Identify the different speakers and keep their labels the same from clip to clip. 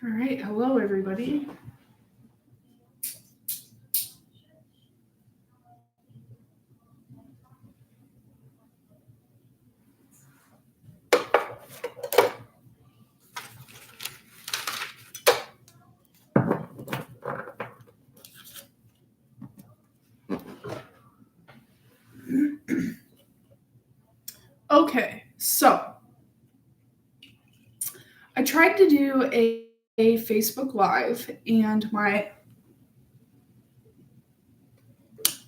Speaker 1: All right, hello everybody. Okay, so I tried to do a Facebook Live, and my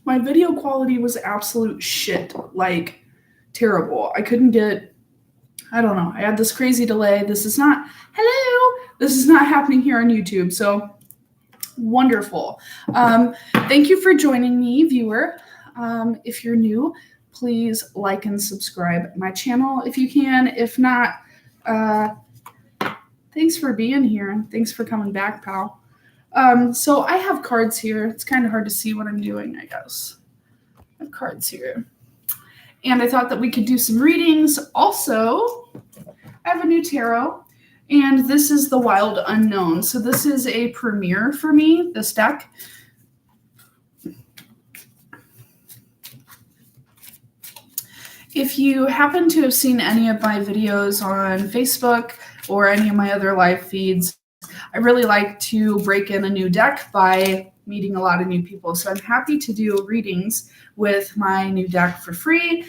Speaker 1: video quality was absolute shit, like terrible. I couldn't get, I don't know, I had this crazy delay. This is not happening here on YouTube, so wonderful. Thank you for joining me, viewer. If you're new, please like and subscribe my channel if you can. If not, thanks for being here and thanks for coming back, pal. So I have cards here. It's kind of hard to see what I'm doing, I guess. I have cards here. And I thought that we could do some readings. Also, I have a new tarot, and this is the Wild Unknown. So this is a premiere for me, this deck. If you happen to have seen any of my videos on Facebook or any of my other live feeds, I really like to break in a new deck by meeting a lot of new people. So I'm happy to do readings with my new deck for free.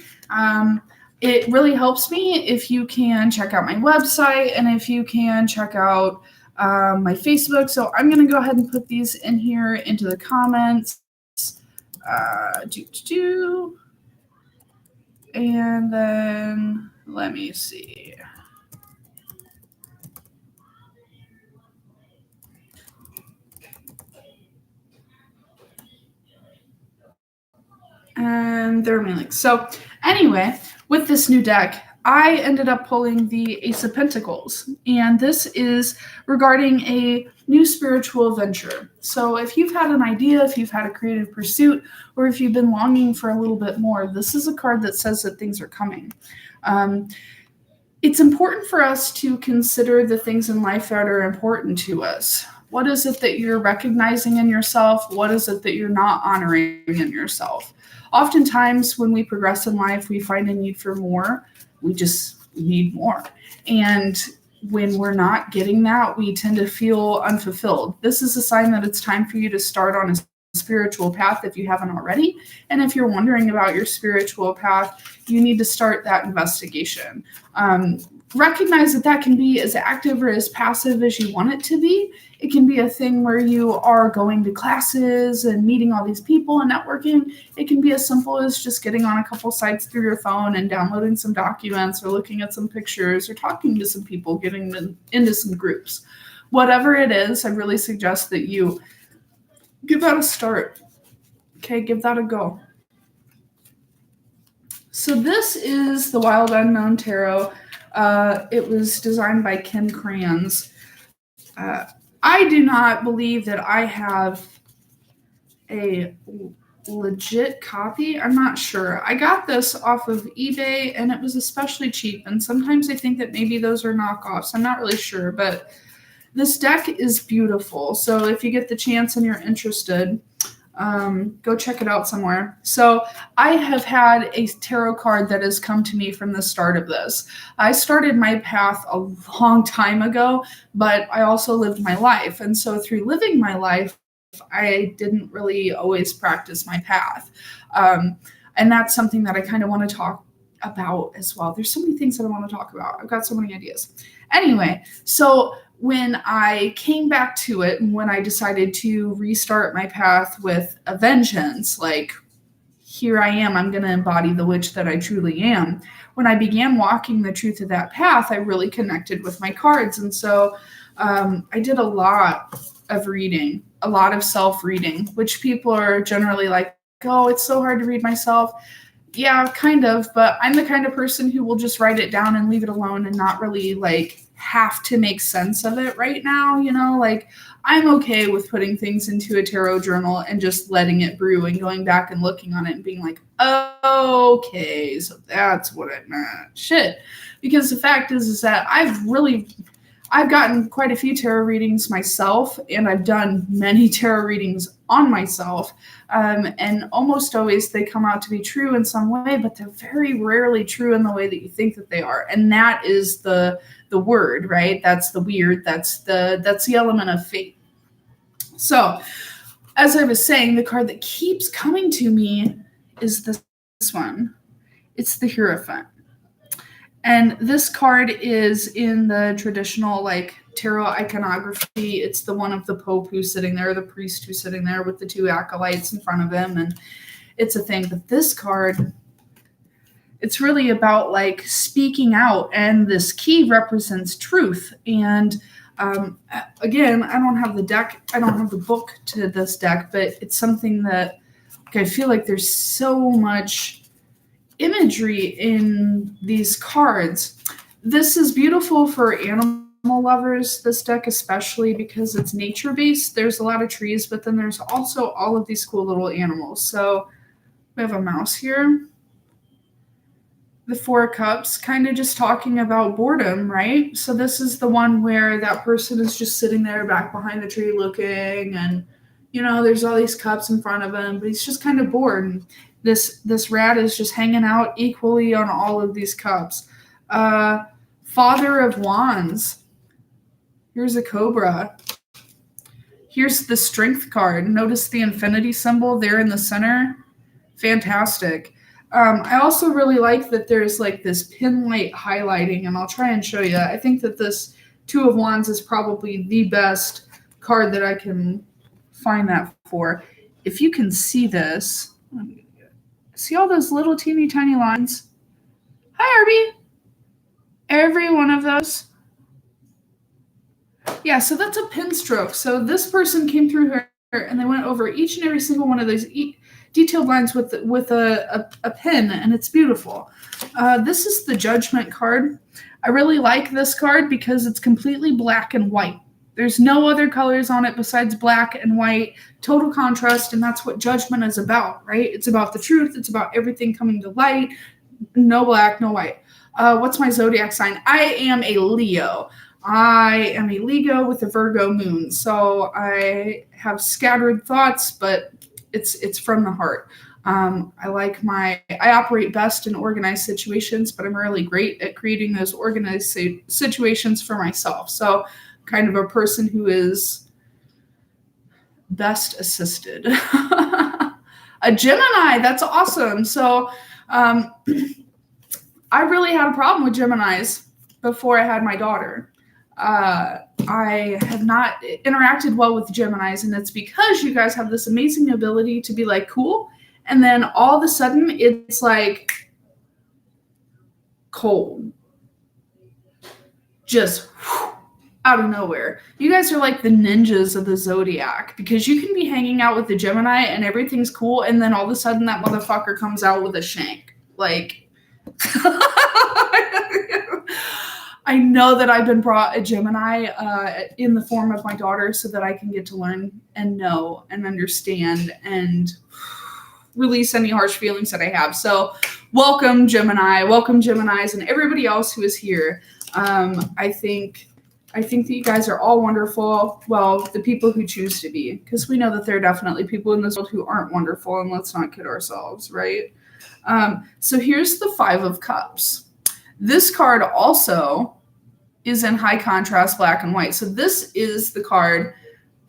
Speaker 1: It really helps me if you can check out my website and if you can check out my Facebook. So I'm going to go ahead and put these in here into the comments. And then let me see. And there are my links. So anyway, with this new deck, I ended up pulling the Ace of Pentacles, and this is regarding a new spiritual venture. So if you've had an idea, if you've had a creative pursuit, or if you've been longing for a little bit more, this is a card that says that things are coming. It's important for us to consider the things in life that are important to us. What is it that you're recognizing in yourself? What is it that you're not honoring in yourself? Oftentimes, when we progress in life, we find a need for more. We just need more. And when we're not getting that, we tend to feel unfulfilled. This is a sign that it's time for you to start on a spiritual path if you haven't already. And if you're wondering about your spiritual path, you need to start that investigation. Recognize that can be as active or as passive as you want it to be. It can be a thing where you are going to classes and meeting all these people and networking. It can be as simple as just getting on a couple sites through your phone and downloading some documents or looking at some pictures or talking to some people, getting them into some groups. Whatever it is, I really suggest that you give that a start. Okay, give that a go. So this is the Wild Unknown Tarot. It was designed by Ken Kranz. I do not believe that I have a legit copy. I'm not sure. I got this off of eBay, and it was especially cheap. And sometimes I think that maybe those are knockoffs. I'm not really sure, but this deck is beautiful. So if you get the chance and you're interested, go check it out somewhere. So I have had a tarot card that has come to me from the start of this. I started my path a long time ago, but I also lived my life. And so through living my life, I didn't really always practice my path. And that's something that I kind of want to talk about as well. There's so many things that I want to talk about. I've got so many ideas. Anyway, so when I came back to it and when I decided to restart my path with a vengeance, like here I am, I'm going to embody the witch that I truly am. When I began walking the truth of that path, I really connected with my cards. And so I did a lot of reading, a lot of self-reading, which people are generally like, oh, it's so hard to read myself. Yeah, kind of, but I'm the kind of person who will just write it down and leave it alone and not really like have to make sense of it right now, you know, like I'm okay with putting things into a tarot journal and just letting it brew and going back and looking on it and being like, oh, okay, so that's what it meant. Shit. Because the fact is that I've gotten quite a few tarot readings myself, and I've done many tarot readings on myself. And almost always they come out to be true in some way, but they're very rarely true in the way that you think that they are. And that is the word, right? That's the weird. That's the element of fate. So, as I was saying, the card that keeps coming to me is this one. It's the Hierophant. And this card is in the traditional like tarot iconography. It's the one of the Pope who's sitting there, the priest who's sitting there with the two acolytes in front of him. And it's a thing. But this card, it's really about like speaking out. And this key represents truth. And again, I don't have the deck. I don't have the book to this deck, but it's something that I feel like there's so much imagery in these cards. This is beautiful for animal lovers, this deck especially, because it's nature based. There's a lot of trees, but then there's also all of these cool little animals. So we have a mouse here. The Four of Cups, kind of just talking about boredom, right? So this is the one where that person is just sitting there back behind the tree looking, and there's all these cups in front of him, but he's just kind of bored. And this rat is just hanging out equally on all of these cups. Father of Wands. Here's a cobra. Here's the Strength card. Notice the infinity symbol there in the center. Fantastic. I also really like that there's like this pin light highlighting, and I'll try and show you. I think that this Two of Wands is probably the best card that I can find that for. If you can see this, see all those little teeny tiny lines? Hi, Arby. Every one of those. Yeah, so that's a pin stroke. So this person came through here and they went over each and every single one of those detailed lines with a pen, and it's beautiful. This is the Judgment card. I really like this card because it's completely black and white. There's no other colors on it besides black and white, total contrast, and that's what Judgment is about, right? It's about the truth. It's about everything coming to light. No black, no white. What's my zodiac sign? I am a Leo. I am a Leo with a Virgo moon, so I have scattered thoughts, but it's from the heart. I operate best in organized situations, but I'm really great at creating those organized situations for myself. So kind of a person who is best assisted. A Gemini, that's awesome. So I really had a problem with Geminis before I had my daughter. I have not interacted well with Geminis, and it's because you guys have this amazing ability to be like cool, and then all of a sudden it's like cold. Just out of nowhere. You guys are like the ninjas of the zodiac, because you can be hanging out with the Gemini and everything's cool, and then all of a sudden that motherfucker comes out with a shank. Like, I know that I've been brought a Gemini in the form of my daughter so that I can get to learn and know and understand and release any harsh feelings that I have. So welcome, Gemini. Welcome, Geminis, and everybody else who is here. I think that you guys are all wonderful. Well, the people who choose to be, because we know that there are definitely people in this world who aren't wonderful, and let's not kid ourselves, right? So here's the Five of Cups. This card also is in high contrast black and white. So this is the card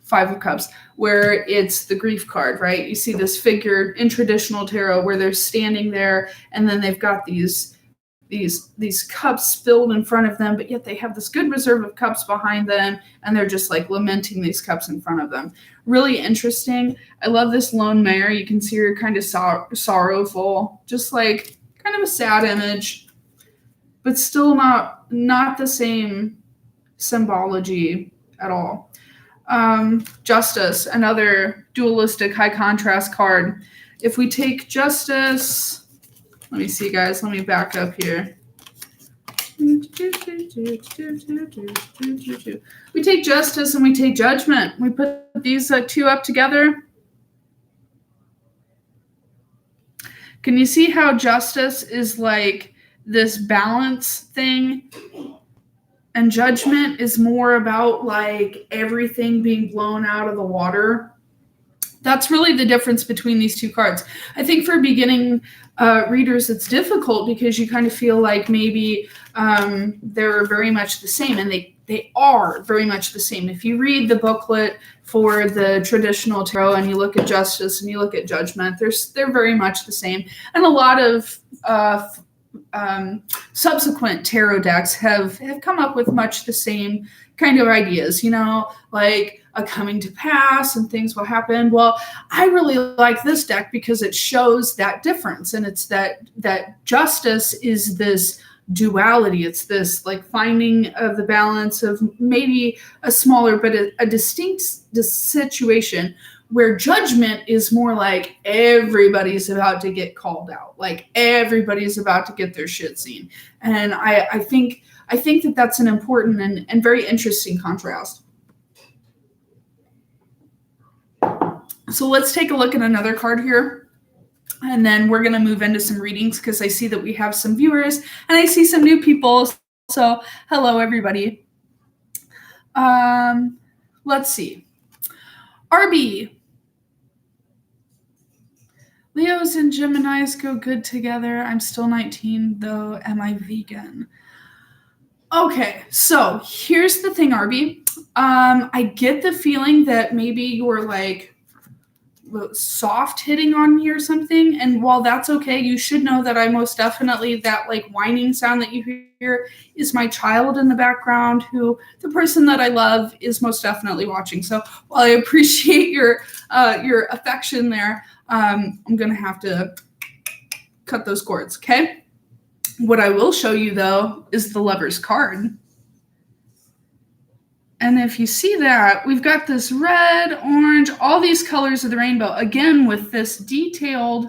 Speaker 1: Five of Cups, where it's the grief card, right? You see this figure in traditional tarot where they're standing there, and then they've got these cups spilled in front of them, but yet they have this good reserve of cups behind them, and they're just like lamenting these cups in front of them. Really interesting. I love this lone mare. You can see her kind of sorrowful, just like kind of a sad image, but still not the same symbology at all. Justice, another dualistic high contrast card. If we take Justice, let me see, guys, let me back up here. We take Justice and we take Judgment. We put these two up together. Can you see how Justice is like this balance thing, and Judgment is more about like everything being blown out of the water. That's really the difference between these two cards. I think for beginning readers, it's difficult because you kind of feel like maybe they're very much the same, and they are very much the same. If you read the booklet for the traditional tarot and you look at Justice and you look at Judgment, they're very much the same. And a lot of subsequent tarot decks have come up with much the same kind of ideas, like a coming to pass and things will happen. Well, I really like this deck because it shows that difference, and it's that Justice is this duality. It's this like finding of the balance of maybe a smaller but a distinct situation, where Judgment is more like everybody's about to get called out, like everybody's about to get their shit seen. And I think that that's an important and very interesting contrast. So let's take a look at another card here, and then we're going to move into some readings because I see that we have some viewers and I see some new people. So hello, everybody. Let's see. RB. Leos and Geminis go good together. I'm still 19, though. Am I vegan? Okay, so here's the thing, RB. I get the feeling that maybe you're like soft hitting on me or something, and while that's okay, you should know that I most definitely, that like whining sound that you hear is my child in the background, who the person that I love is most definitely watching. So while I appreciate your affection there, I'm gonna have to cut those cords. Okay, what I will show you though is the Lover's card. And if you see that, we've got this red, orange, all these colors of the rainbow, again, with this detailed.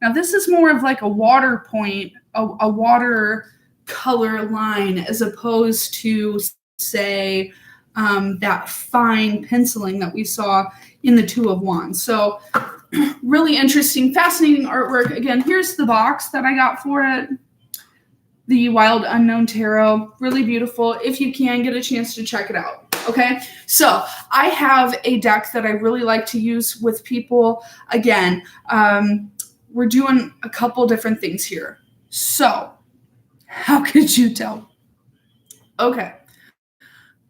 Speaker 1: Now, this is more of like a water point, a water color line, as opposed to, say, that fine penciling that we saw in the Two of Wands. So really interesting, fascinating artwork. Again, here's the box that I got for it. The Wild Unknown Tarot, really beautiful. If you can get a chance to check it out. Okay, so I have a deck that I really like to use with people. Again, we're doing a couple different things here. So, how could you tell? Okay,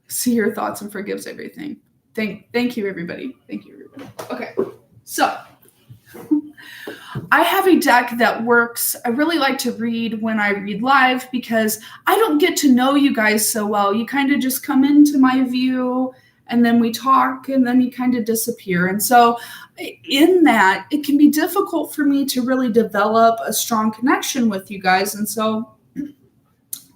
Speaker 1: see your thoughts and forgives everything. Thank you, everybody. Thank you, everybody. Okay, so I have a deck that works. I really like to read when I read live because I don't get to know you guys so well. You kind of just come into my view and then we talk and then you kind of disappear. And so in that, it can be difficult for me to really develop a strong connection with you guys. And so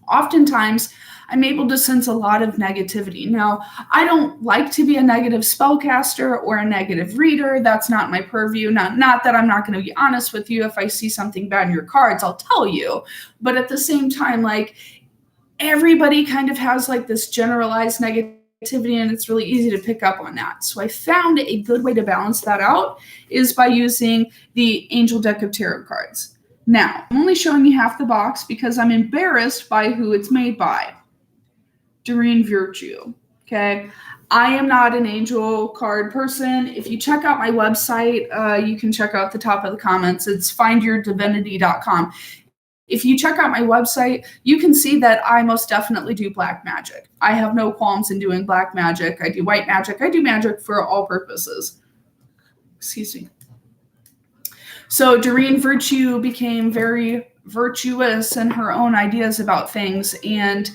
Speaker 1: oftentimes I'm able to sense a lot of negativity. Now, I don't like to be a negative spellcaster or a negative reader. That's not my purview. Not that I'm not going to be honest with you. If I see something bad in your cards, I'll tell you. But at the same time, like, everybody kind of has like this generalized negativity, and it's really easy to pick up on that. So I found a good way to balance that out is by using the Angel deck of tarot cards. Now, I'm only showing you half the box because I'm embarrassed by who it's made by. Doreen Virtue. Okay. I am not an angel card person. If you check out my website, you can check out the top of the comments. It's findyourdivinity.com. If you check out my website, you can see that I most definitely do black magic. I have no qualms in doing black magic. I do white magic. I do magic for all purposes. Excuse me. So Doreen Virtue became very virtuous in her own ideas about things, and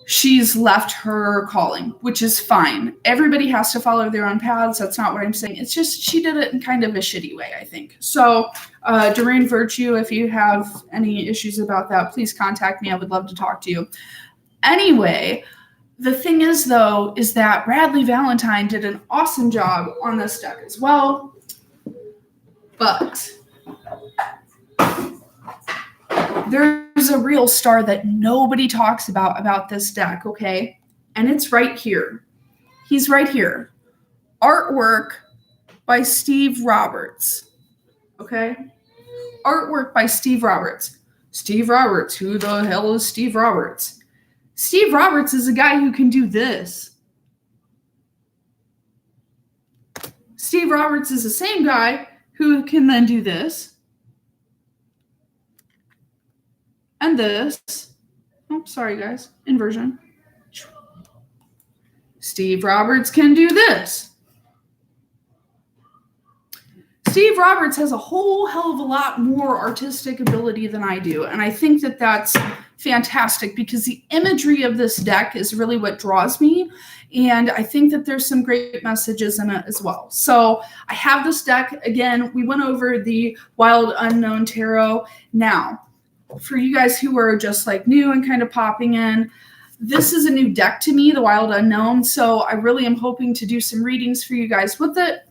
Speaker 1: she's left her calling, which is fine. Everybody has to follow their own paths. That's not what I'm saying. It's just she did it in kind of a shitty way, I think. So Doreen Virtue, if you have any issues about that, please contact me. I would love to talk to you. Anyway, the thing is, though, is that Bradley Valentine did an awesome job on this deck as well. But there's a real star that nobody talks about this deck, okay? And it's right here. He's right here. Artwork by Steve Roberts, okay? Artwork by Steve Roberts. Steve Roberts, who the hell is Steve Roberts? Steve Roberts is a guy who can do this. Steve Roberts is the same guy who can then do this. And this. Oh, sorry, guys. Inversion. Steve Roberts can do this. Steve Roberts has a whole hell of a lot more artistic ability than I do. And I think that that's fantastic because the imagery of this deck is really what draws me. And I think that there's some great messages in it as well. So I have this deck. Again, we went over the Wild Unknown Tarot. Now, for you guys who are just like new and kind of popping in, this is a new deck to me, the Wild Unknown. So I really am hoping to do some readings for you guys with it.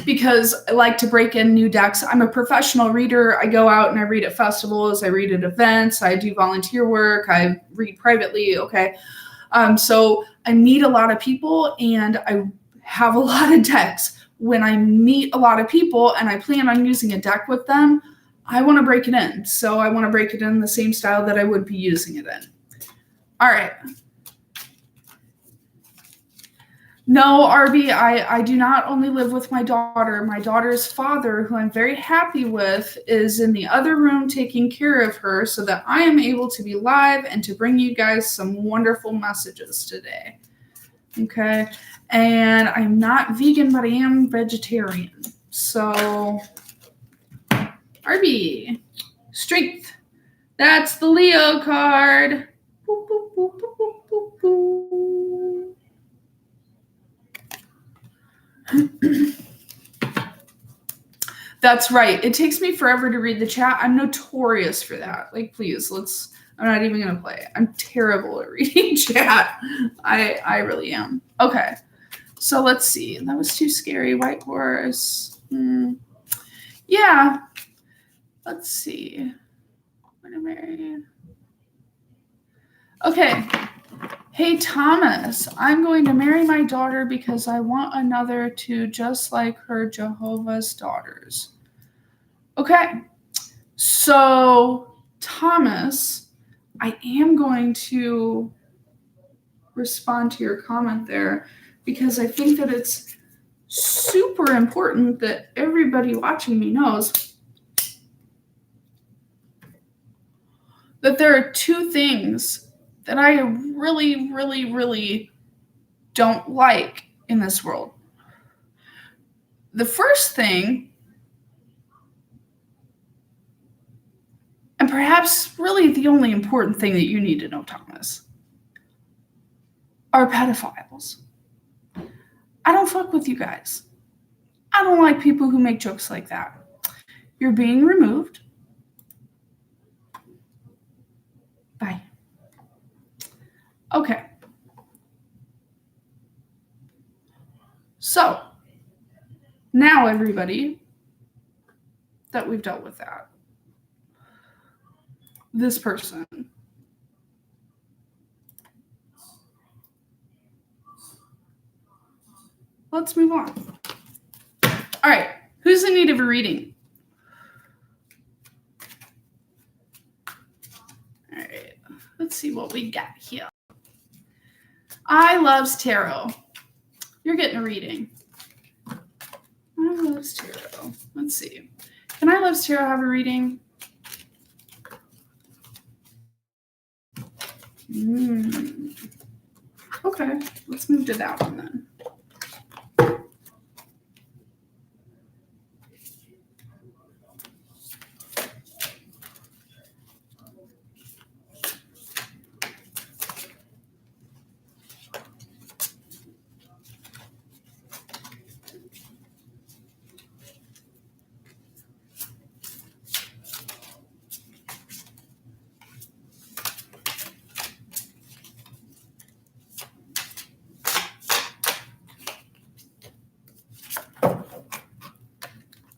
Speaker 1: Because I like to break in new decks. I'm a professional reader. I go out and I read at festivals. I read at events. I do volunteer work. I read privately. Okay. So I meet a lot of people and I have a lot of decks. When I meet a lot of people and I plan on using a deck with them, I want to break it in. So I want to break it in the same style that I would be using it in. All right. No, RB, I do not only live with my daughter. My daughter's father, who I'm very happy with, is in the other room taking care of her so that I am able to be live and to bring you guys some wonderful messages today. Okay. And I'm not vegan, but I am vegetarian. So, RB, strength. That's the Leo card. Boop, boop, boop, boop, boop, boop, boop. That's right. It takes me forever to read the chat. I'm notorious for that. Like, please, I'm not even going to play. I'm terrible at reading chat. I really am. Okay. So let's see. That was too scary. White horse. Yeah. Let's see. When I'm married. Okay. Hey, Thomas, I'm going to marry my daughter because I want another to just like her Jehovah's daughters. Okay. So, Thomas, I am going to respond to your comment there because I think that it's super important that everybody watching me knows that there are two things that I really, really, really don't like in this world. The first thing, and perhaps really the only important thing that you need to know, Thomas, are pedophiles. I don't fuck with you guys. I don't like people who make jokes like that. You're being removed. Bye. Okay. So, now everybody that we've dealt with that, this person, let's move on. All right. Who's in need of a reading? All right. Let's see what we got here. I Loves Tarot. You're getting a reading. I Loves Tarot. Let's see. Can I Loves Tarot have a reading? Okay. Let's move to that one then.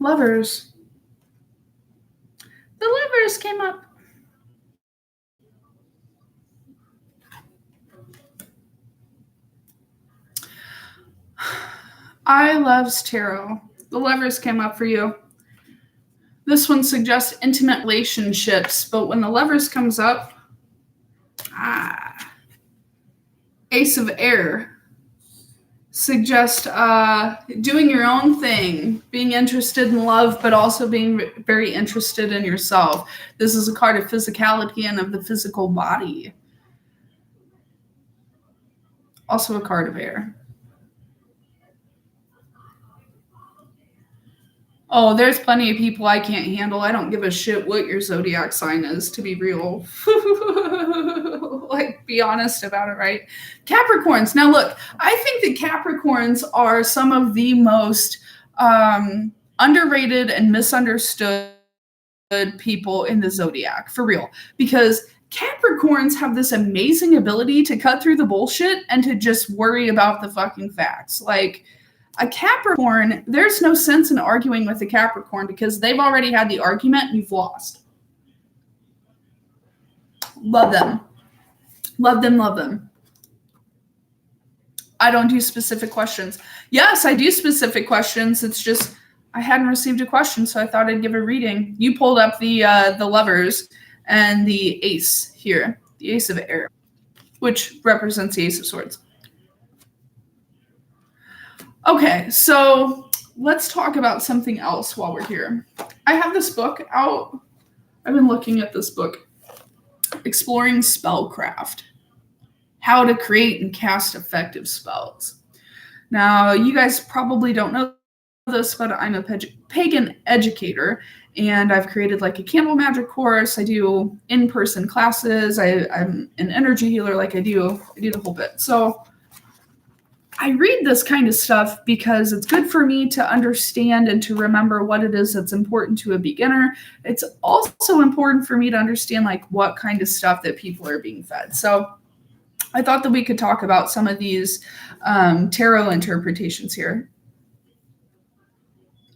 Speaker 1: Lovers. The Lovers came up. I Loves Tarot. The Lovers came up for you. This one suggests intimate relationships, but when the Lovers comes up, Ace of Air suggest doing your own thing, being interested in love, but also being very interested in yourself. This is a card of physicality and of the physical body. Also a card of air. Oh, there's plenty of people I can't handle. I don't give a shit what your zodiac sign is, to be real. Like, be honest about it, right? Capricorns. Now, look, I think that Capricorns are some of the most underrated and misunderstood people in the zodiac, for real. Because Capricorns have this amazing ability to cut through the bullshit and to just worry about the fucking facts. Like, a Capricorn, there's no sense in arguing with a Capricorn because they've already had the argument and you've lost. Love them. Love them, love them. I don't do specific questions. Yes, I do specific questions. It's just I hadn't received a question, so I thought I'd give a reading. You pulled up the Lovers and the Ace here, the Ace of Air, which represents the Ace of Swords. Okay, so let's talk about something else while we're here. I have this book out. I've been looking at this book, Exploring Spellcraft, How to Create and Cast Effective Spells. Now, you guys probably don't know this, but I'm a pagan educator, and I've created like a candle magic course. I do in-person classes. I'm an energy healer. Like I do the whole bit. So I read this kind of stuff because it's good for me to understand and to remember what it is that's important to a beginner. It's also important for me to understand like what kind of stuff that people are being fed. So I thought that we could talk about some of these tarot interpretations here.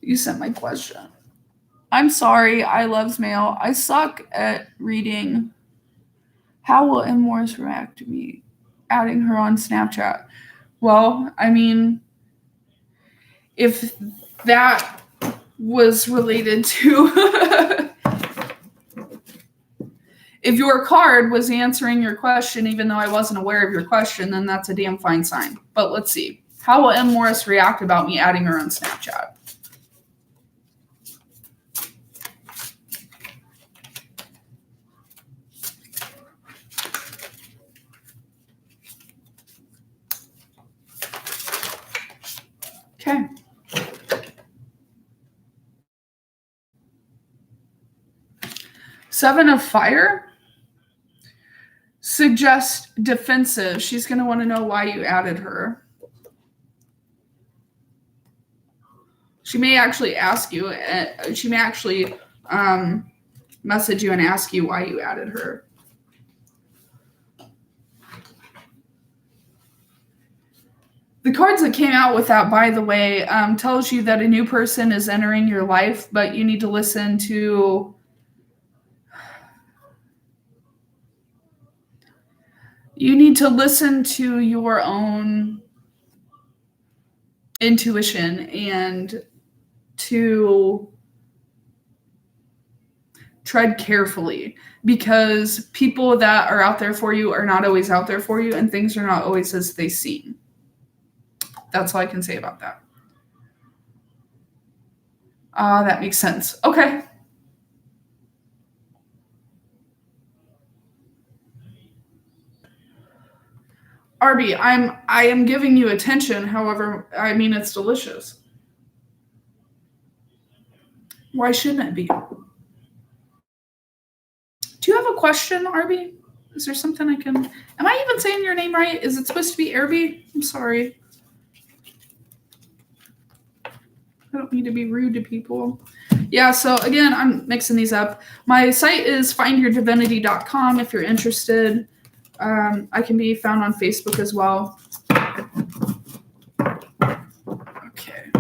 Speaker 1: You sent my question. I'm sorry, I loves mail. I suck at reading. How will M. Morris react to me adding her on Snapchat? Well, I mean, if that was related to if your card was answering your question, even though I wasn't aware of your question, then that's a damn fine sign. But let's see. How will M. Morris react about me adding her on Snapchat? Okay. Seven of Fire suggests defensive. She's going to want to know why you added her. She may actually ask you. She may actually message you and ask you why you added her. The cards that came out with that, by the way, tells you that a new person is entering your life, but you need to listen to your own intuition and to tread carefully, because people that are out there for you are not always out there for you, and things are not always as they seem. That's all I can say about that. That makes sense. Okay. Arby, I am giving you attention. However, I mean, it's delicious. Why shouldn't it be? Do you have a question, Arby? Is there something I can... Am I even saying your name right? Is it supposed to be Arby? I'm sorry. I don't need to be rude to people. Yeah, so again, I'm mixing these up. My site is findyourdivinity.com if you're interested. I can be found on Facebook as well. Okay.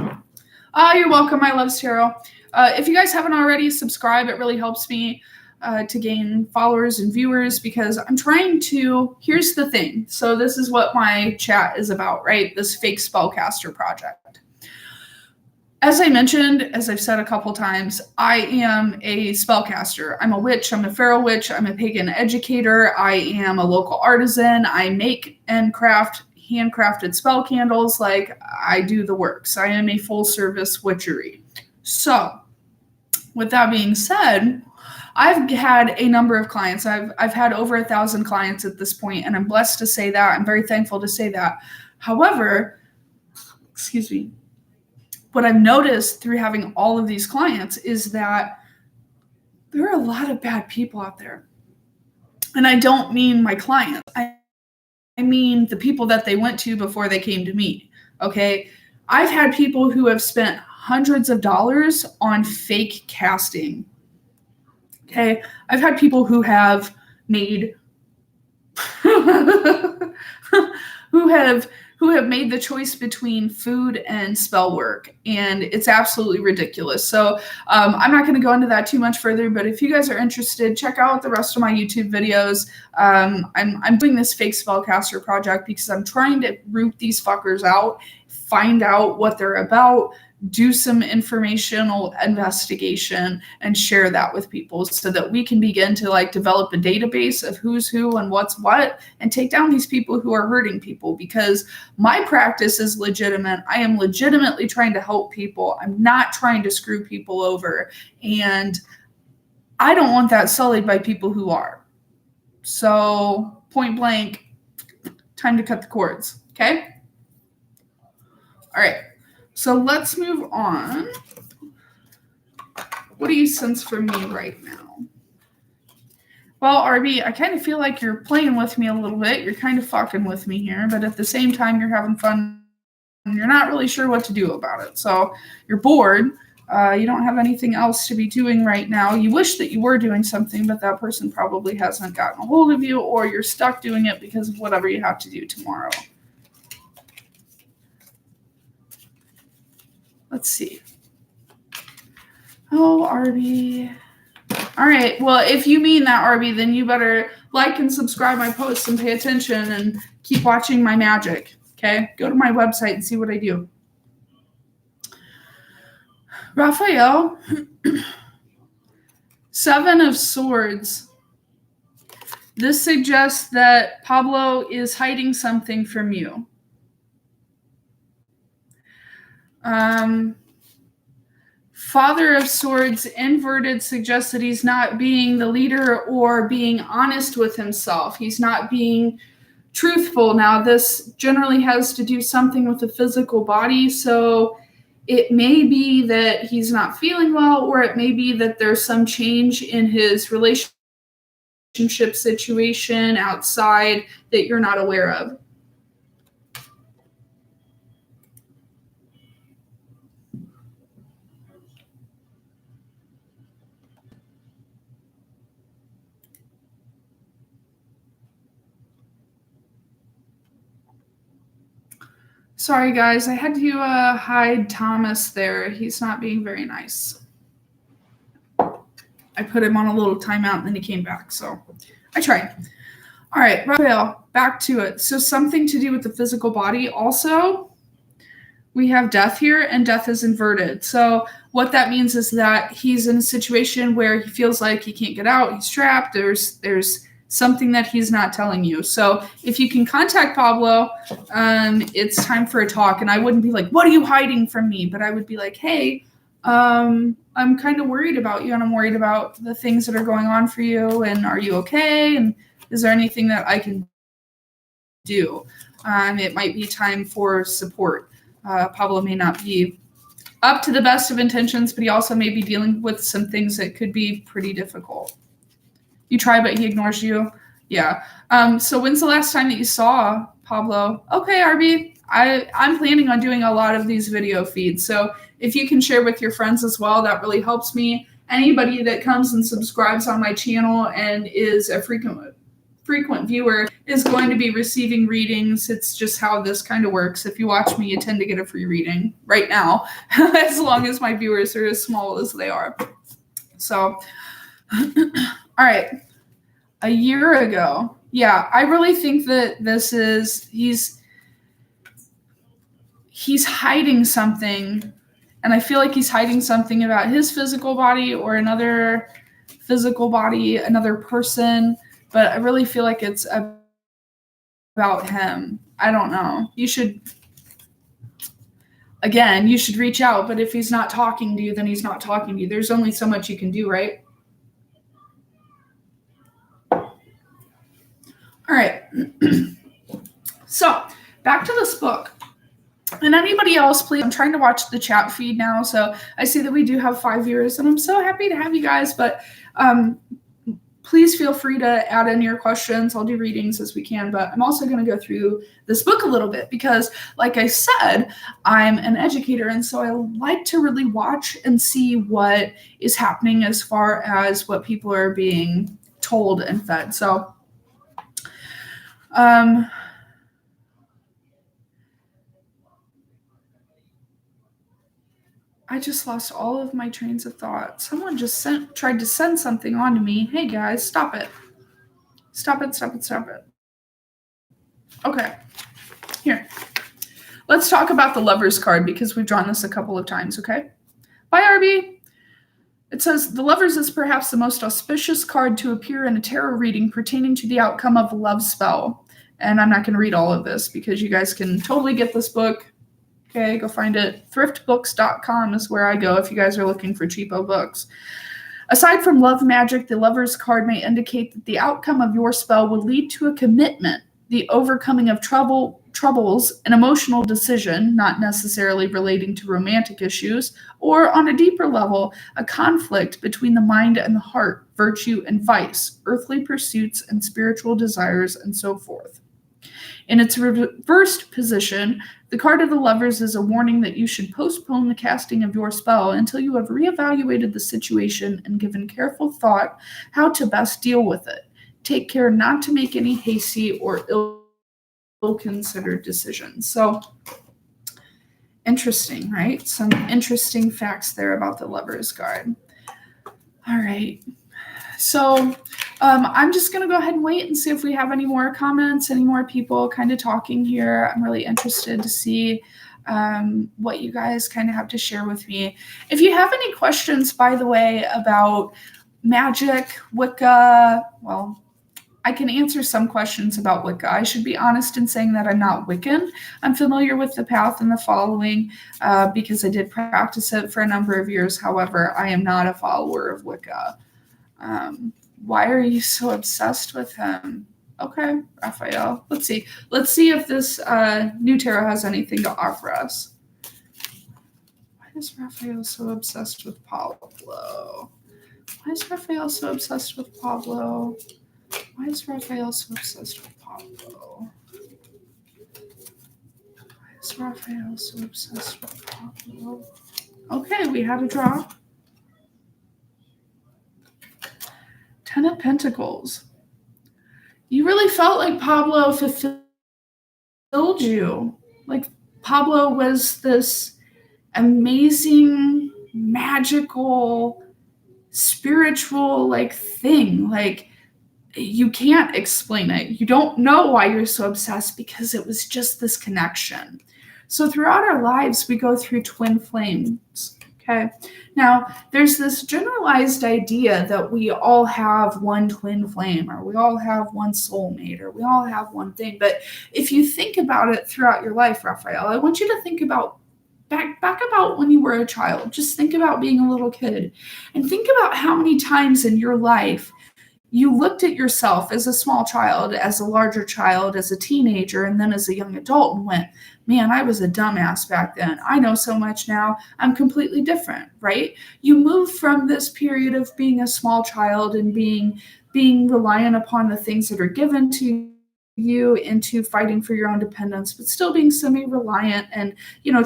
Speaker 1: You're welcome. I love tarot. If you guys haven't already, subscribe. It really helps me to gain followers and viewers, because I'm trying to... Here's the thing. So this is what my chat is about, right? This fake Spellcaster project. As I mentioned, as I've said a couple times, I am a spellcaster. I'm a witch. I'm a feral witch. I'm a pagan educator. I am a local artisan. I make and craft handcrafted spell candles. Like, I do the works. I am a full service witchery. So, with that being said, I've had a number of clients. I've had over 1,000 clients at this point, and I'm blessed to say that. I'm very thankful to say that. However, excuse me, what I've noticed through having all of these clients is that there are a lot of bad people out there. And I don't mean my clients. I mean the people that they went to before they came to me. Okay. I've had people who have spent hundreds of dollars on fake casting. Okay. I've had people who have made who have made the choice between food and spell work, and it's absolutely ridiculous. So I'm not going to go into that too much further, but if you guys are interested, check out the rest of my YouTube videos. I'm doing this fake spellcaster project because I'm trying to root these fuckers out, find out what they're about, do some informational investigation, and share that with people so that we can begin to like develop a database of who's who and what's what, and take down these people who are hurting people, because my practice is legitimate. I am legitimately trying to help people. I'm not trying to screw people over, and I don't want that sullied by people who are. So point blank, time to cut the cords. Okay. All right. So let's move on. What do you sense from me right now? Well, RB, I kind of feel like you're playing with me a little bit. You're kind of fucking with me here, but at the same time, you're having fun and you're not really sure what to do about it. So you're bored. You don't have anything else to be doing right now. You wish that you were doing something, but that person probably hasn't gotten a hold of you, or you're stuck doing it because of whatever you have to do tomorrow. Let's see. Oh, RB. All right. Well, if you mean that, RB, then you better like and subscribe my posts and pay attention and keep watching my magic. Okay? Go to my website and see what I do. Raphael, 7 of Swords. This suggests that Pablo is hiding something from you. Father of Swords inverted suggests that he's not being the leader or being honest with himself. He's not being truthful. Now, this generally has to do something with the physical body, so it may be that he's not feeling well, or it may be that there's some change in his relationship situation outside that you're not aware of. Sorry, guys. I had to hide Thomas there. He's not being very nice. I put him on a little timeout, and then he came back. So I tried. All right, Raphael, back to it. So something to do with the physical body. Also, we have death here, and death is inverted. So what that means is that he's in a situation where he feels like he can't get out. He's trapped. There's something that he's not telling you. So if you can contact Pablo, it's time for a talk. And I wouldn't be like, what are you hiding from me? But I would be like, hey, I'm kind of worried about you, and I'm worried about the things that are going on for you. And are you okay? And is there anything that I can do? It might be time for support. Pablo may not be up to the best of intentions, but he also may be dealing with some things that could be pretty difficult. You try, but he ignores you. Yeah. So when's the last time that you saw Pablo? Okay, RB. I'm planning on doing a lot of these video feeds. So if you can share with your friends as well, that really helps me. Anybody that comes and subscribes on my channel and is a frequent viewer is going to be receiving readings. It's just how this kind of works. If you watch me, you tend to get a free reading right now, as long as my viewers are as small as they are. So, all right. A year ago. Yeah, I really think that this is, he's hiding something And I feel like he's hiding something about his physical body or another physical body, another person. But I really feel like it's about him. I don't know. You should reach out. But if he's not talking to you, then he's not talking to you. There's only so much you can do, right? All right. So back to this book. And anybody else, please, I'm trying to watch the chat feed now. So I see that we do have 5 viewers, and I'm so happy to have you guys. But please feel free to add in your questions. I'll do readings as we can. But I'm also going to go through this book a little bit because, like I said, I'm an educator. And so I like to really watch and see what is happening as far as what people are being told and fed. So I just lost all of my trains of thought. Someone just tried to send something on to me. Hey guys, stop it. Stop it. Okay, here. Let's talk about the Lover's card because we've drawn this a couple of times, okay? Bye, RB. It says, the Lovers is perhaps the most auspicious card to appear in a tarot reading pertaining to the outcome of a love spell. And I'm not going to read all of this because you guys can totally get this book. Okay, go find it. Thriftbooks.com is where I go if you guys are looking for cheapo books. Aside from love magic, the Lover's card may indicate that the outcome of your spell will lead to a commitment, the overcoming of troubles, an emotional decision, not necessarily relating to romantic issues, or on a deeper level, a conflict between the mind and the heart, virtue and vice, earthly pursuits and spiritual desires, and so forth. In its reversed position, the card of the Lovers is a warning that you should postpone the casting of your spell until you have reevaluated the situation and given careful thought how to best deal with it. Take care not to make any hasty or ill-considered decisions. So, interesting, right? Some interesting facts there about the Lover's card. All right. So I'm just going to go ahead and wait and see if we have any more comments, any more people kind of talking here. I'm really interested to see what you guys kind of have to share with me. If you have any questions, by the way, about magic, Wicca, well, I can answer some questions about Wicca. I should be honest in saying that I'm not Wiccan. I'm familiar with the path and the following because I did practice it for a number of years. However, I am not a follower of Wicca. Why are you so obsessed with him? Okay, Raphael. Let's see. Let's see if this new tarot has anything to offer us. Why is Raphael so obsessed with Pablo? Why is Raphael so obsessed with Pablo? Why is Raphael so obsessed with Pablo? Why is Raphael so obsessed with Pablo? Okay, we had a draw. Ten of Pentacles. You really felt like Pablo fulfilled you. Like Pablo was this amazing, magical, spiritual thing. Like you can't explain it. You don't know why you're so obsessed because it was just this connection. So throughout our lives, we go through twin flames. Okay. Now, there's this generalized idea that we all have one twin flame, or we all have one soulmate, or we all have one thing. But if you think about it throughout your life, Raphael, I want you to think about back about when you were a child. Just think about being a little kid and think about how many times in your life you looked at yourself as a small child, as a larger child, as a teenager, and then as a young adult and went, man, I was a dumbass back then. I know so much now. I'm completely different, right? You move from this period of being a small child and being reliant upon the things that are given to you into fighting for your own independence, but still being semi-reliant and,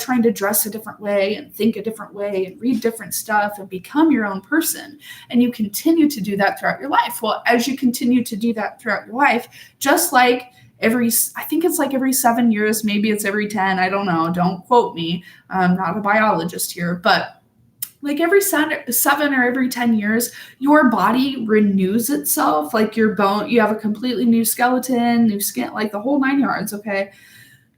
Speaker 1: trying to dress a different way and think a different way and read different stuff and become your own person. And you continue to do that throughout your life. Well, as you continue to do that throughout your life, just like I think it's like every 7 years, maybe it's every 10, I don't know, don't quote me. I'm not a biologist here, but like every 7 or every 10 years, your body renews itself. Like your bone, you have a completely new skeleton, new skin, like the whole 9 yards, okay?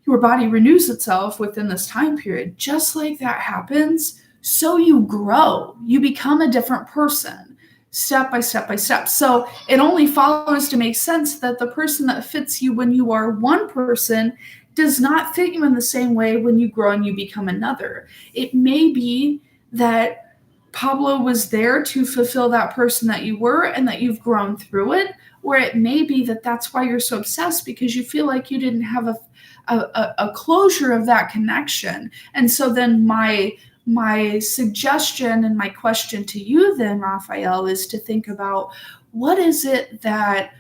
Speaker 1: Your body renews itself within this time period. Just like that happens so you grow, you become a different person step by step by step. So it only follows to make sense that the person that fits you when you are one person does not fit you in the same way when you grow and you become another. It may be that Pablo was there to fulfill that person that you were and that you've grown through it, or it may be that that's why you're so obsessed, because you feel like you didn't have a closure of that connection. And so then my suggestion and my question to you then, Raphael, is to think about, what is it that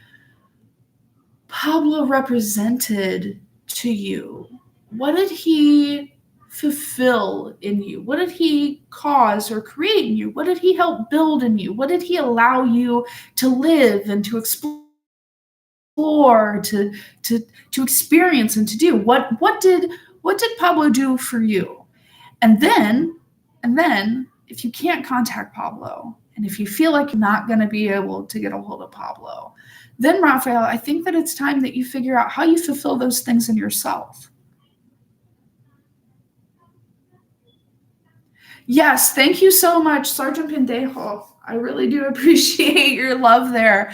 Speaker 1: Pablo represented to you? What did he fulfill in you? What did he cause or create in you? What did he help build in you? What did he allow you to live and to explore, to experience and to do? What did Pablo do for you? And then if you can't contact Pablo, and if you feel like you're not going to be able to get a hold of Pablo, then, Raphael, I think that it's time that you figure out how you fulfill those things in yourself. Yes, thank you so much, Sergeant Pendejo. I really do appreciate your love there,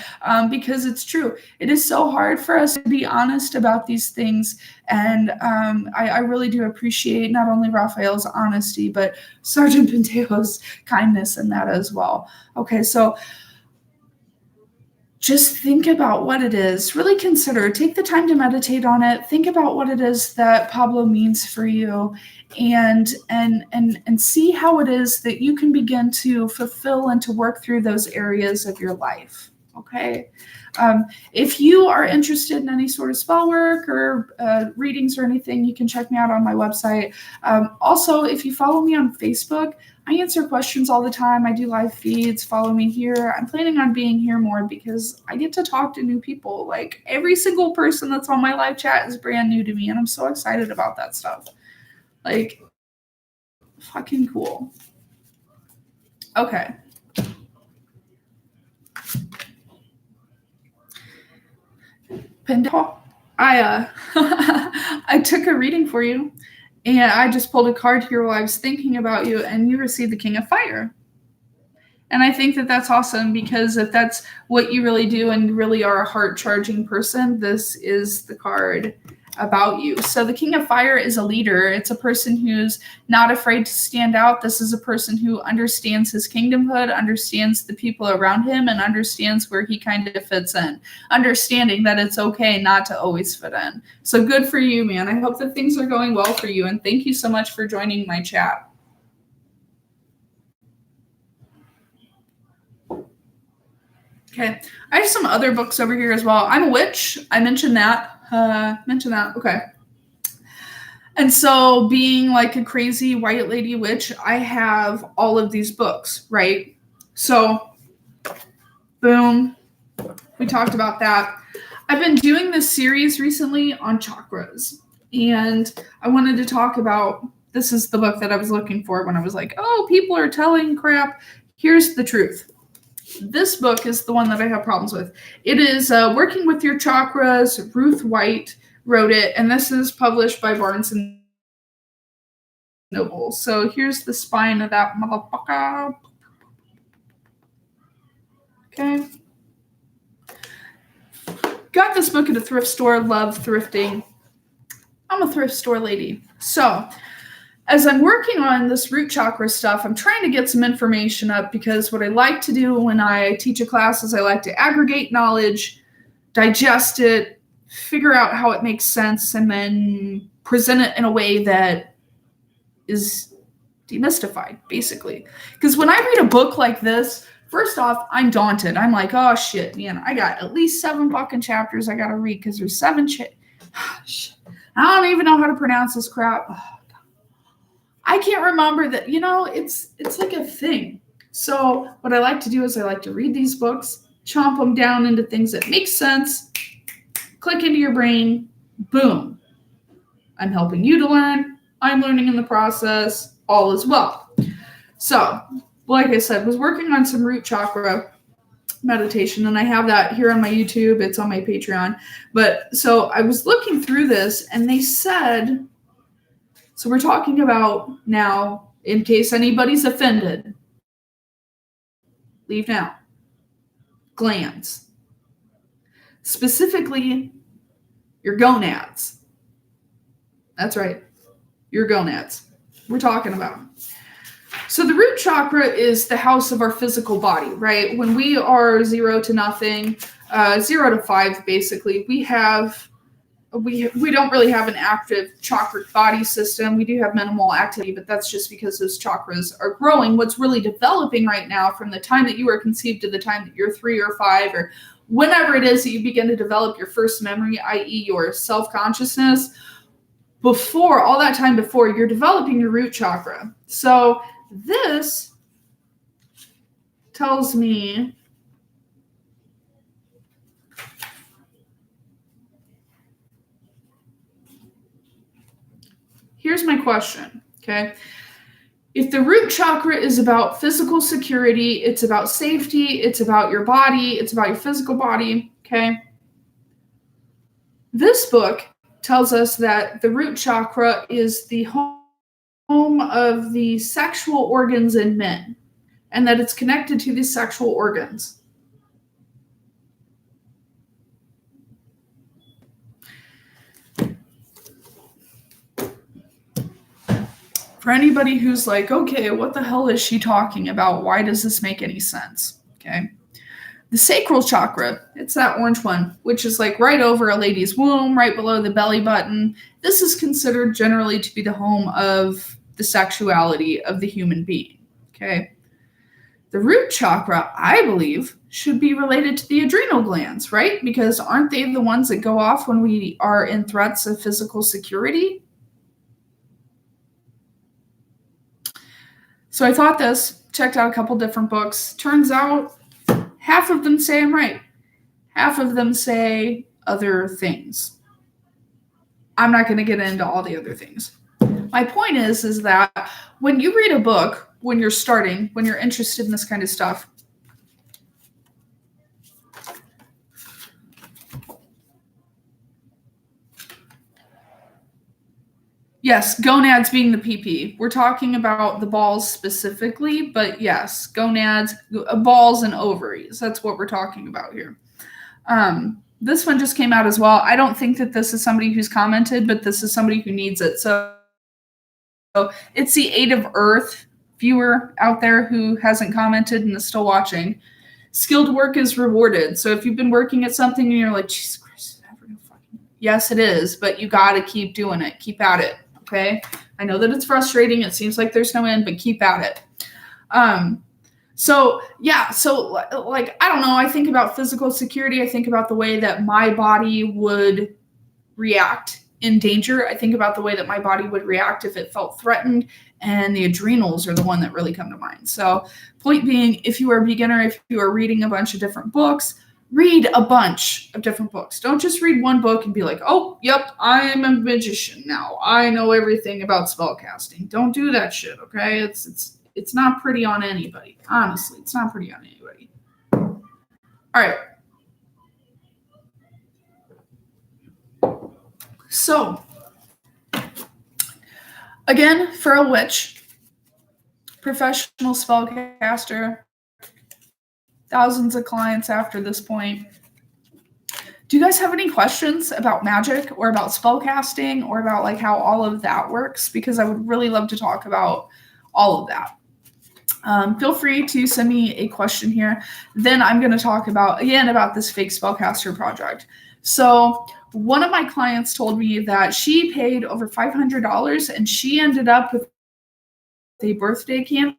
Speaker 1: because it's true. It is so hard for us to be honest about these things. And I really do appreciate not only Raphael's honesty, but Sergeant Pendejo's kindness in that as well. Okay, so just think about what it is. Really consider, take the time to meditate on it. Think about what it is that Pablo means for you, and see how it is that you can begin to fulfill and to work through those areas of your life. Okay. If you are interested in any sort of spell work or readings or anything, you can check me out on my website. Also, if you follow me on Facebook, I answer questions all the time. I do live feeds. Follow me here. I'm planning on being here more because I get to talk to new people. Like, every single person that's on my live chat is brand new to me, and I'm so excited about that stuff. Like, fucking cool. Okay. Pendejo, I took a reading for you, and I just pulled a card here while I was thinking about you, and you received the King of Fire. And I think that that's awesome, because if that's what you really do and really are a heart-charging person, this is the card about you. So the King of Fire is a leader. It's a person who's not afraid to stand out. This is a person who understands his kingdomhood, understands the people around him, and understands where he kind of fits in, understanding that it's okay not to always fit in. So good for you, man. I hope that things are going well for you, and thank you so much for joining my chat. Okay, I have some other books over here as well. I'm a witch. I mentioned that. Okay. And so, being like a crazy white lady witch, I have all of these books, right? So, boom, we talked about that. I've been doing this series recently on chakras, and I wanted to talk about, this is the book that I was looking for when I was like, oh, people are telling crap. Here's the truth. This book is the one that I have problems with. It is Working with Your Chakras. Ruth White wrote it, and this is published by Barnes and Noble. So here's the spine of that motherfucker. Okay. Got this book at a thrift store. Love thrifting. I'm a thrift store lady. So as I'm working on this root chakra stuff, I'm trying to get some information up, because what I like to do when I teach a class is I like to aggregate knowledge, digest it, figure out how it makes sense, and then present it in a way that is demystified, basically. Because when I read a book like this, first off, I'm daunted. I'm like, oh shit, man, I got at least 7 fucking chapters I gotta read, because there's 7 I don't even know how to pronounce this crap. I can't remember that, it's like a thing. So what I like to do is I like to read these books, chomp them down into things that make sense, click into your brain, boom. I'm helping you to learn. I'm learning in the process, all is well. So, like I said, was working on some root chakra meditation, and I have that here on my YouTube. It's on my Patreon. But so I was looking through this, and they said, so we're talking about now in case anybody's offended, leave now. Glands. Specifically, your gonads. That's right, your gonads. We're talking about them. So the root chakra is the house of our physical body, right? When we are 0 to nothing, 0 to 5, basically, we don't really have an active chakra body system. We do have minimal activity, but that's just because those chakras are growing. What's really developing right now from the time that you were conceived to the time that you're 3 or 5 or whenever it is that you begin to develop your first memory, i.e. your self-consciousness, before all that time before, you're developing your root chakra. So this tells me here's my question, okay? If the root chakra is about physical security, it's about safety, it's about your body, it's about your physical body, okay? This book tells us that the root chakra is the home of the sexual organs in men, and that it's connected to the sexual organs. For anybody who's like, okay, what the hell is she talking about? Why does this make any sense? Okay. The sacral chakra, it's that orange one, which is like right over a lady's womb, right below the belly button. This is considered generally to be the home of the sexuality of the human being. Okay. The root chakra, I believe, should be related to the adrenal glands, right? Because aren't they the ones that go off when we are in threats of physical security? So I thought this, checked out a couple different books. Turns out half of them say I'm right. Half of them say other things. I'm not going to get into all the other things. My point is that when you read a book, when you're starting, when you're interested in this kind of stuff, yes, gonads being the PP. We're talking about the balls specifically, but yes, gonads, balls and ovaries. That's what we're talking about here. This one just came out as well. I don't think that this is somebody who's commented, but this is somebody who needs it. So it's the 8 of Earth viewer out there who hasn't commented and is still watching. Skilled work is rewarded. So if you've been working at something and you're like, Jesus Christ, yes, it is, but you got to keep doing it. Keep at it. Okay. I know that it's frustrating. It seems like there's no end, but keep at it. So like, I don't know. I think about physical security. I think about the way that my body would react in danger. I think about the way that my body would react if it felt threatened, and the adrenals are the one that really come to mind. So point being, if you are a beginner, if you are reading a bunch of different books, read a bunch of different books. Don't just read one book and be like, oh, yep, I am a magician now. I know everything about spellcasting. Don't do that shit, okay? It's not pretty on anybody. Honestly, it's not pretty on anybody. All right. So, again, for a witch, professional spellcaster, thousands of clients after this point. Do you guys have any questions about magic or about spellcasting or about like how all of that works? Because I would really love to talk about all of that. Feel free to send me a question here. Then I'm going to talk about this fake spellcaster project. So one of my clients told me that she paid over $500 and she ended up with a birthday candle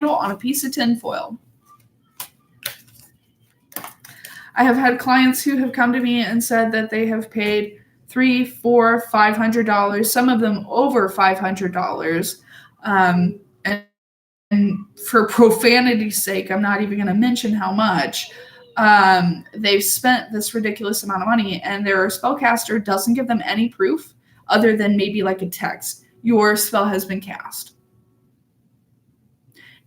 Speaker 1: on a piece of tinfoil. I have had clients who have come to me and said that they have paid $300, $400, $500, some of them over $500. And for profanity's sake, I'm not even going to mention how much. They've spent this ridiculous amount of money, and their spellcaster doesn't give them any proof other than maybe like a text. Your spell has been cast.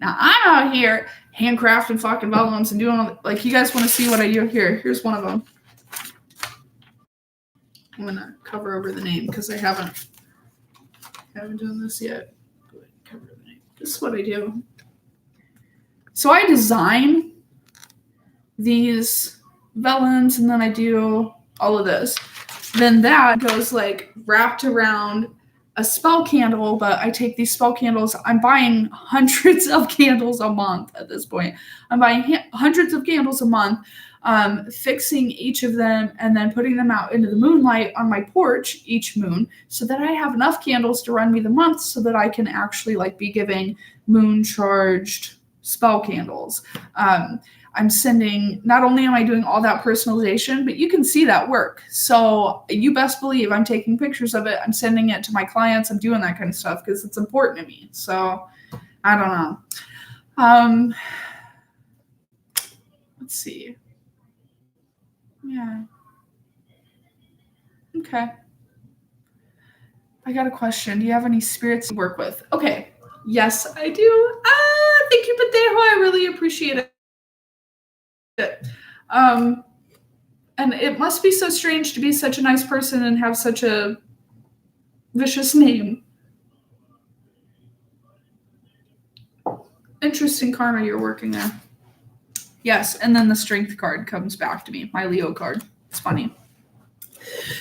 Speaker 1: Now, I'm out here handcrafting fucking vellums and doing all, like, you guys want to see what I do here? Here's one of them. I'm going to cover over the name because I haven't done this yet. Go ahead and cover the name. This is what I do. So I design these vellums, and then I do all of this. Then that goes like wrapped around a spell candle, but I take these spell candles. I'm buying hundreds of candles a month at this point. I'm buying hundreds of candles a month, fixing each of them and then putting them out into the moonlight on my porch each moon so that I have enough candles to run me the month so that I can actually like be giving moon charged spell candles. I'm sending, not only am I doing all that personalization, but you can see that work. So you best believe I'm taking pictures of it. I'm sending it to my clients. I'm doing that kind of stuff because it's important to me. So I don't know. Let's see. Yeah. Okay. I got a question. Do you have any spirits you work with? Okay. Yes, I do. Thank you, Patejo. I really appreciate it. And it must be so strange to be such a nice person and have such a vicious name. Interesting karma you're working there. Yes, and then the strength card comes back to me, my Leo card. It's funny.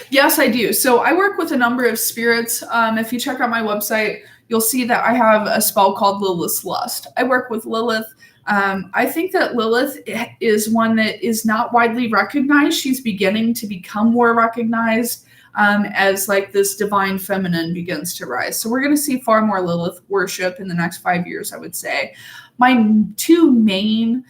Speaker 1: Yes, I do. So I work with a number of spirits. If you check out my website, you'll see that I have a spell called Lilith's Lust. I work with Lilith. I think that Lilith is one that is not widely recognized. She's beginning to become more recognized as like this divine feminine begins to rise. So we're going to see far more Lilith worship in the next 5 years, I would say. My two main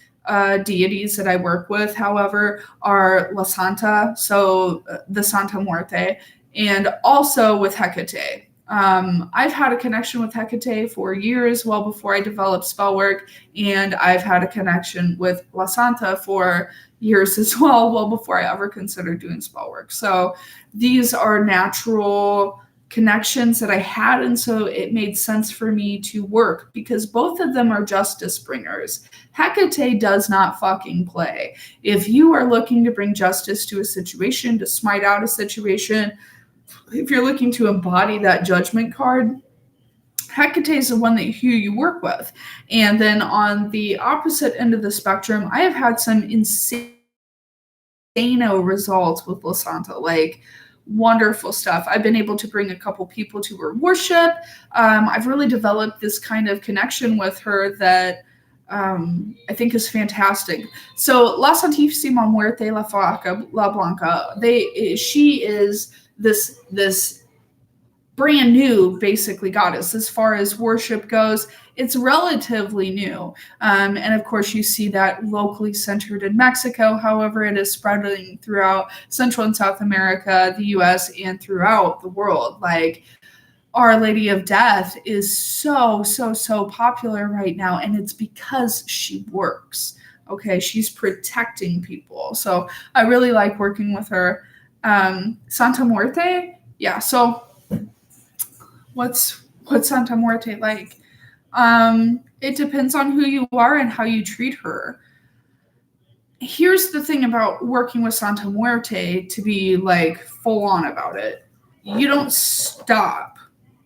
Speaker 1: deities that I work with, however, are La Santa, so the Santa Muerte, and also with Hecate. I've had a connection with Hecate for years, well before I developed spell work, and I've had a connection with La Santa for years as well before I ever considered doing spell work. So these are natural connections that I had, and so it made sense for me to work because both of them are justice bringers. Hecate does not fucking play. If you are looking to bring justice to a situation, to smite out a situation, if you're looking to embody that judgment card, Hecate is the one who you work with. And then on the opposite end of the spectrum, I have had some insane results with La Santa, like wonderful stuff. I've been able to bring a couple people to her worship. I've really developed this kind of connection with her that I think is fantastic. So La Santísima Muerte, La Flaca, La Blanca, she is this brand new, basically, goddess. As far as worship goes, it's relatively new. And of course, you see that locally centered in Mexico. However, it is spreading throughout Central and South America, the US, and throughout the world. Like, Our Lady of Death is so popular right now, and it's because she works. Okay, she's protecting people. So I really like working with her. Santa Muerte, yeah, so what's Santa Muerte like? It depends on who you are and how you treat her. Here's the thing about working with Santa Muerte, to be like full on about it. You don't stop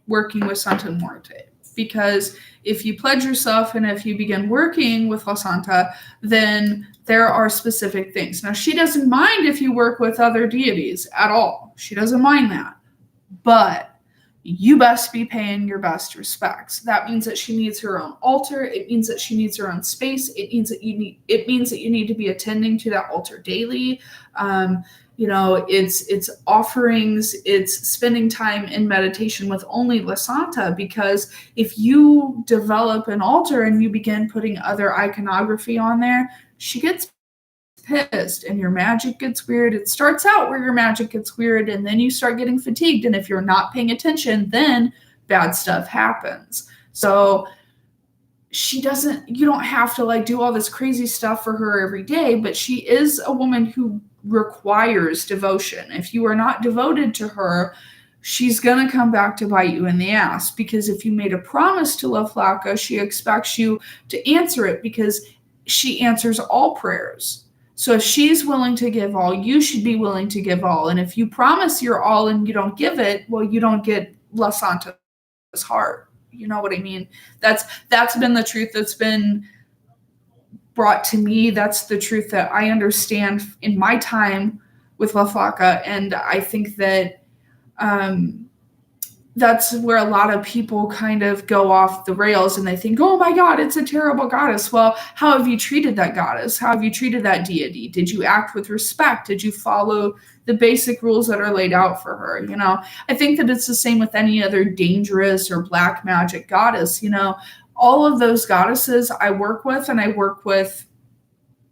Speaker 1: working with Santa Muerte, because if you pledge yourself and if you begin working with La Santa, then there are specific things. Now, she doesn't mind if you work with other deities at all. She doesn't mind that. But you best be paying your best respects. That means that she needs her own altar. It means that she needs her own space. It means that you need to be attending to that altar daily. It's offerings, it's spending time in meditation with only La Santa, because if you develop an altar and you begin putting other iconography on there, she gets pissed and your magic gets weird. It starts out where your magic gets weird, and then you start getting fatigued, and if you're not paying attention, then bad stuff happens. So you don't have to like do all this crazy stuff for her every day, but she is a woman who requires devotion. If you are not devoted to her, she's going to come back to bite you in the ass, because if you made a promise to La Flaca, she expects you to answer it, because she answers all prayers. So if she's willing to give all, you should be willing to give all. And if you promise your all and you don't give it, well, you don't get La Santa's heart. You know what I mean? That's been the truth that's been brought to me. That's the truth that I understand in my time with La Flaca. And I think that that's where a lot of people kind of go off the rails and they think, oh my God, it's a terrible goddess. Well, how have you treated that goddess? How have you treated that deity? Did you act with respect? Did you follow the basic rules that are laid out for her? You know, I think that it's the same with any other dangerous or black magic goddess. You know, all of those goddesses I work with,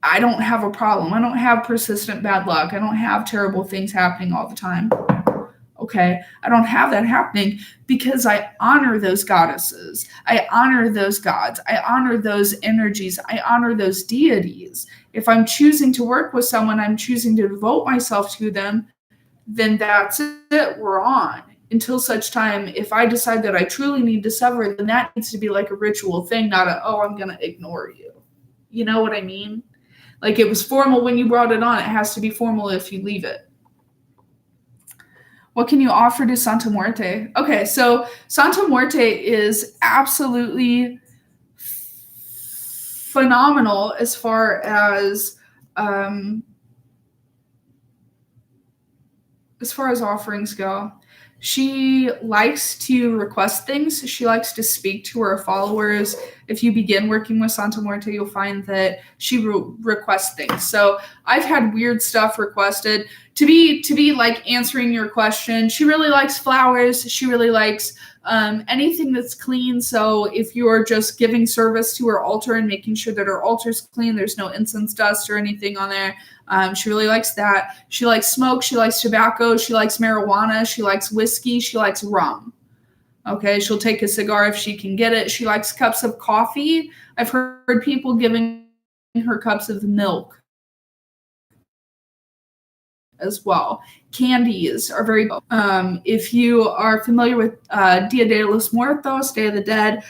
Speaker 1: I don't have a problem. I don't have persistent bad luck. I don't have terrible things happening all the time. Okay, I don't have that happening because I honor those goddesses. I honor those gods. I honor those energies. I honor those deities. If I'm choosing to work with someone, I'm choosing to devote myself to them, then that's it. We're on. Until such time, if I decide that I truly need to sever, then that needs to be like a ritual thing, not I'm going to ignore you. You know what I mean? Like it was formal when you brought it on. It has to be formal if you leave it. What can you offer to Santa Muerte? Okay, so Santa Muerte is absolutely phenomenal as far as offerings go. She likes to request things. She likes to speak to her followers. If you begin working with Santa Muerte, you'll find that she requests things. So I've had weird stuff requested to be like answering your question. She really likes flowers. She really likes anything that's clean. So if you're just giving service to her altar and making sure that her altar's clean, there's no incense dust or anything on there. She really likes that. She likes smoke. She likes tobacco. She likes marijuana. She likes whiskey. She likes rum. Okay, she'll take a cigar if she can get it. She likes cups of coffee. I've heard people giving her cups of milk as well. Candies are very if you are familiar with Dia de los Muertos, Day of the Dead,